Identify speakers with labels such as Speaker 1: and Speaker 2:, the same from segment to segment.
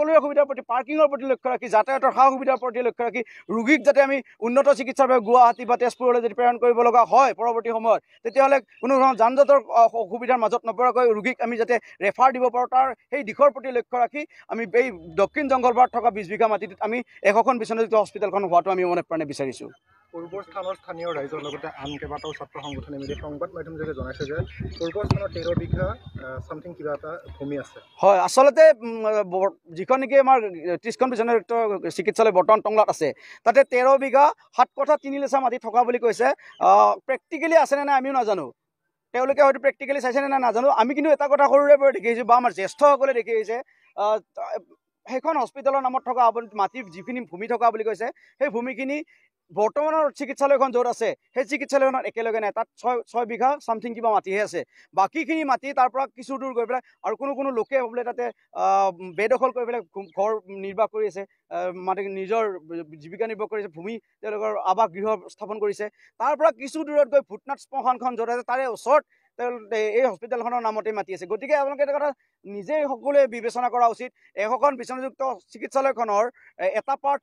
Speaker 1: সকলোৰে সুবিধাৰ প্ৰতি পাৰ্কিঙৰ প্ৰতি লক্ষ্য ৰাখি যাতায়াতৰ সা সুবিধাৰ প্ৰতি লক্ষ্য ৰাখি ৰোগীক যাতে আমি উন্নত চিকিৎসাৰ বাবে গুৱাহাটী বা তেজপুৰলৈ যদি প্ৰেৰণ কৰিব লগা হয় পৰৱৰ্তী সময়ত তেতিয়াহ'লে কোনো ধৰণৰ যান জঁটৰ অসুবিধাৰ মাজত নপৰাকৈ ৰোগীক আমি যাতে ৰেফাৰ দিব পাৰোঁ তাৰ সেই দিশৰ প্ৰতি লক্ষ্য ৰাখি আমি এই দক্ষিণ জংঘলপাৰাত থকা 20 বিঘা মাটিত আমি এখন বিশ্বনাথ হস্পিটেলখন হোৱাটো আমি মনে প্ৰাণে বিচাৰিছোঁ।
Speaker 2: পূৰ্বৰ স্থানৰ স্থানীয় ৰাইজৰ লগতে আন কেইবাটাও ছাত্ৰ সংগঠনে মিলি সংবাদ মাধ্যমযোগে জনাইছে যে পূৰ্বৰ স্থানৰ 13 বিঘা সামথিং কিবা এটা ভূমি আছে। হয়, আচলতে যিখন নেকি আমাৰ 30খন বিশ্বনাথ চিকিৎসালয় বৰ্তমান টংলাত আছে তাতে 13 বিঘা 7 কঠা 3 লেচা মাটি থকা বুলি কৈছে। প্ৰেক্টিকেলি আছেনে নাই আমিও নাজানো, তেওঁলোকে হয়তো প্ৰেক্টিকেলি চাইছেনে নাই নাজানো। আমি কিন্তু এটা কথা সৰুৰে পৰা দেখি আহিছোঁ বা আমাৰ জ্যেষ্ঠসকলে দেখি আহিছে সেইখন হস্পিটেলৰ নামত থকা মাটিৰ যিখিনি ভূমি থকা বুলি কৈছে সেই ভূমিখিনি বৰ্তমানৰ চিকিৎসালয়খন য'ত আছে সেই চিকিৎসালয়খনত একেলগে নাই, তাত 6 বিঘা সামথিং কিবা মাটিহে আছে। বাকীখিনি মাটি তাৰ পৰা কিছু দূৰ গৈ পেলাই আৰু কোনো লোকে বোলে তাতে বেদখল কৰি পেলাই ঘৰ নিৰ্বাহ কৰি আছে, মাটি নিজৰ জীৱিকা নিৰ্বাহ কৰিছে, ভূমি তেওঁলোকৰ আৱাস গৃহ স্থাপন কৰিছে। তাৰ পৰা কিছু দূৰত গৈ ভূতনাথ শ্মশানখন য'ত আছে তাৰে ওচৰত এই হস্পিটেলখনৰ নামতে মাতি আছে। গতিকে আপোনালোকে এটা কথা নিজেই সকলোৱে বিবেচনা কৰা উচিত। এখন বিচনাযুক্ত চিকিৎসালয়খনৰ এটা পাৰ্ট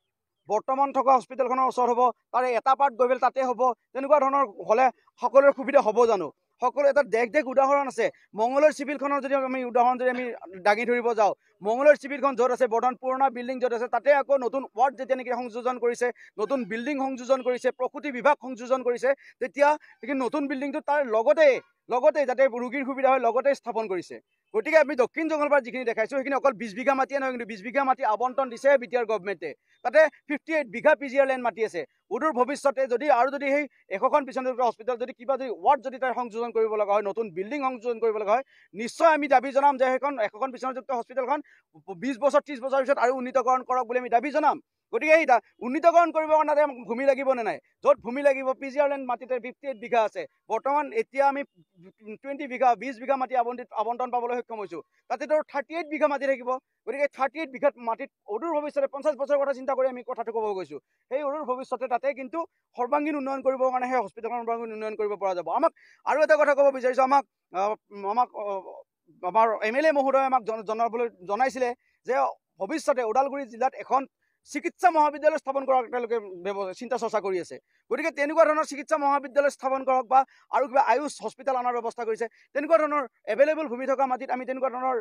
Speaker 2: বৰ্তমান থকা হস্পিটেলখনৰ ওচৰত হ'ব, তাৰে এটা পাৰ্ট গৈ পেলাই তাতে হ'ব, তেনেকুৱা ধৰণৰ হ'লে সকলোৰে সুবিধা হ'ব জানো? সকলো এটা দেশ উদাহৰণ আছে। মংগলদৈ চিভিলখনৰ যদি আমি উদাহৰণ যদি আমি দাঙি ধৰিব যাওঁ, মংগলদৈ চিভিলখন য'ত আছে বৰ্তমান পুৰণা বিল্ডিং য'ত আছে তাতে আকৌ নতুন ৱাৰ্ড যেতিয়া নেকি সংযোজন কৰিছে, নতুন বিল্ডিং সংযোজন কৰিছে, প্ৰসূতি বিভাগ সংযোজন কৰিছে, তেতিয়া নতুন বিল্ডিংটো তাৰ লগতে যাতে ৰোগীৰ সুবিধা হয় লগতে স্থাপন কৰিছে। গতিকে আমি দক্ষিণ জংঘলপাৰাত যিখিনি দেখাইছোঁ সেইখিনি অকল 20 বিঘা মাটিয়ে নহয়, কিন্তু 20 বিঘা মাটি আবণ্টন দিছে বিটিআৰ গভমেণ্টে। তাতে 58 বিঘা PGR লেণ্ড মাটি আছে। অদূৰ ভৱিষ্যতে যদি সেই এশখন বিশ্বনাথ হস্পিটেল যদি কিবা যদি ৱাৰ্ড যদি তাৰ সংযোজন কৰিব লগা হয়, নতুন বিল্ডিং সংযোজন কৰিব লগা হয়, নিশ্চয় আমি দাবী জনাম যে এশখন বিশ্বনাথযুক্ত হস্পিটেলখন 20 বছৰ 30 বছৰ পিছত আৰু উন্নীতকৰণ কৰক বুলি আমি দাবী জনাম। গতিকে এই উন্নীতকৰণ কৰিবৰ কাৰণে আমাক ভূমি লাগিব নে নাই? য'ত ভূমি লাগিব PGR লেণ্ড মাটিতে 58 বিঘা আছে। বৰ্তমান এতিয়া আমি 20 বিঘা মাটি আবণ্টন পাবলৈ সক্ষম হৈছোঁ। তাতেতো 38 বিঘা মাটি থাকিব। গতিকে 38 বিঘা মাটিত অদূৰ ভৱিষ্যতে 50 বছৰৰ কথা চিন্তা কৰি আমি কথাটো ক'ব গৈছোঁ। সেই অদূৰ ভৱিষ্যতে তাতে কিন্তু সৰ্বাংগীন উন্নয়ন কৰিবৰ কাৰণে সেই হস্পিটেলখন সৰ্বাংগীন উন্নয়ন কৰিব পৰা যাব। আমাক আৰু এটা কথা ক'ব বিচাৰিছোঁ, আমাৰ MLA মহোদয়ে আমাক জনাইছিলে যে ভৱিষ্যতে ওদালগুৰি জিলাত এখন চিকিৎসা মহাবিদ্যালয় স্থাপন কৰাৰ তেওঁলোকে চিন্তা চৰ্চা কৰি আছে। গতিকে তেনেকুৱা ধৰণৰ চিকিৎসা মহাবিদ্যালয় স্থাপন কৰক বা আৰু কিবা আয়ুষ হস্পিটেল অনাৰ ব্যৱস্থা কৰিছে, তেনেকুৱা ধৰণৰ এভেইলেবল ভূমি থকা মাটিত আমি তেনেকুৱা ধৰণৰ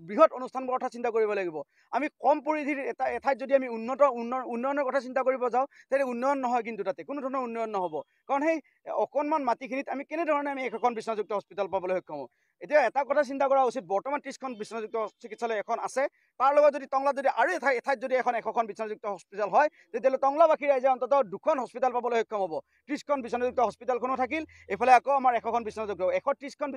Speaker 2: বৃহৎ অনুষ্ঠানবোৰ কথা চিন্তা কৰিব লাগিব। আমি কম পৰিধিৰ এঠাইত যদি আমি উন্নয়নৰ কথা চিন্তা কৰিব যাওঁ তেতিয়া উন্নয়ন নহয়, কিন্তু তাতে কোনো ধৰণৰ উন্নয়ন নহ'ব। কাৰণ সেই অকণমান মাটিখিনিত আমি কেনেধৰণে আমি এখন বিশ্বনাথযুক্ত হস্পিটেল পাবলৈ সক্ষম হওঁ। এতিয়া এটা কথা চিন্তা কৰা উচিত, বৰ্তমান 30খন বিশ্বনাথযুক্ত চিকিৎসালয় এখন আছে, তাৰ লগত যদি টংলাত যদি আৰু এঠাইত যদি এশখন বিশ্বনাথযুক্ত হস্পিটেল হয় তেতিয়াহ'লে টংলাবাসী ৰাইজে অন্ততঃ 2খন হস্পিটেল পাবলৈ সক্ষম হ'ব। 30খন বিশ্বনাথযুক্ত হস্পিটেলখনো থাকিল, এইফালে আকৌ আমাৰ 100খন বিশ্বনাথযুক্ত 130খন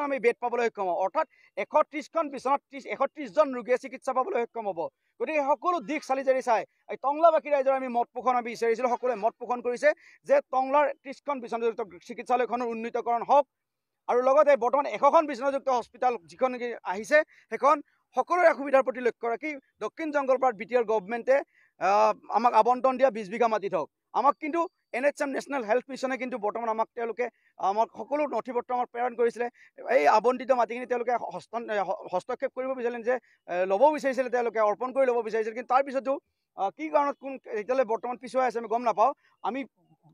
Speaker 2: আমি বেড পাবলৈ সক্ষম হ'ব। অৰ্থাৎ 130খন বিশ্বনাথ 130জন ৰোগীয়ে চিকিৎসা পাবলৈ সক্ষম হ'ব। গতিকে সকলো দিশ চালি জাৰি চাই এই টংলাবাসী ৰাইজৰ আমি মত পোষণ আমি বিচাৰিছিলোঁ, সকলোৱে মত পোষণ কৰিছে যে টংলাৰ 30খন বিশ্বনাথযুক্ত চিকিৎসালয়খনৰ উন্নীতকৰণ হওক আৰু লগতে বৰ্তমান 100খন বিশ্বনাথযুক্ত হস্পিটেল যিখন নেকি আহিছে সেইখন সকলোৰে সুবিধাৰ প্ৰতি লক্ষ্য ৰাখি দক্ষিণ জংঘলপাৰাত বিটিআৰ গভমেণ্টে আমাক আবণ্টন দিয়া 20 বিঘা মাটিত হওক। আমাক কিন্তু NHM নেশ্যনেল হেল্থ মিছনে কিন্তু বৰ্তমান তেওঁলোকে আমাক সকলো নথি পত্ৰ আমাক প্ৰেৰণ কৰিছিলে। এই আবণ্টিত মাটিখিনি তেওঁলোকে হস্তক্ষেপ কৰিব বিচাৰিলে, যে ল'ব বিচাৰিছিলে, তেওঁলোকে অৰ্পণ কৰি ল'ব বিচাৰিছিল। কিন্তু তাৰপিছতো কি কাৰণত এতিয়ালৈ বৰ্তমান পিছুৱাই আছে আমি গম নাপাওঁ। আমি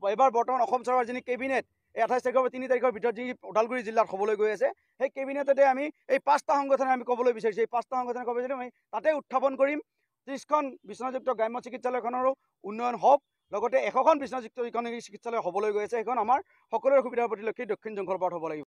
Speaker 2: এইবাৰ বৰ্তমান অসম চৰকাৰ যিনি কেবিনেট 28 তাৰিখৰ পৰা 3 তাৰিখৰ ভিতৰত যি ওদালগুৰি জিলাত হ'বলৈ গৈ আছে, সেই কেবিনেটতে আমি এই 5টা সংগঠনে আমি ক'বলৈ বিচাৰিছোঁ, এই 5টা সংগঠনে ক'ব বিচাৰিছোঁ আমি তাতে উত্থাপন কৰিম 30খন বিশ্বনাথযুক্ত গ্ৰাম্য চিকিৎসালয়খনৰো উন্নয়ন হওক, লগতে 100খন বিশ্বনাথযুক্ত যিখন চিকিৎসালয় হ'বলৈ গৈ আছে সেইখন আমাৰ সকলোৰে সুবিধাৰ প্ৰতি লক্ষ্য দক্ষিণ জংঘলপাৰাত হ'ব লাগিব।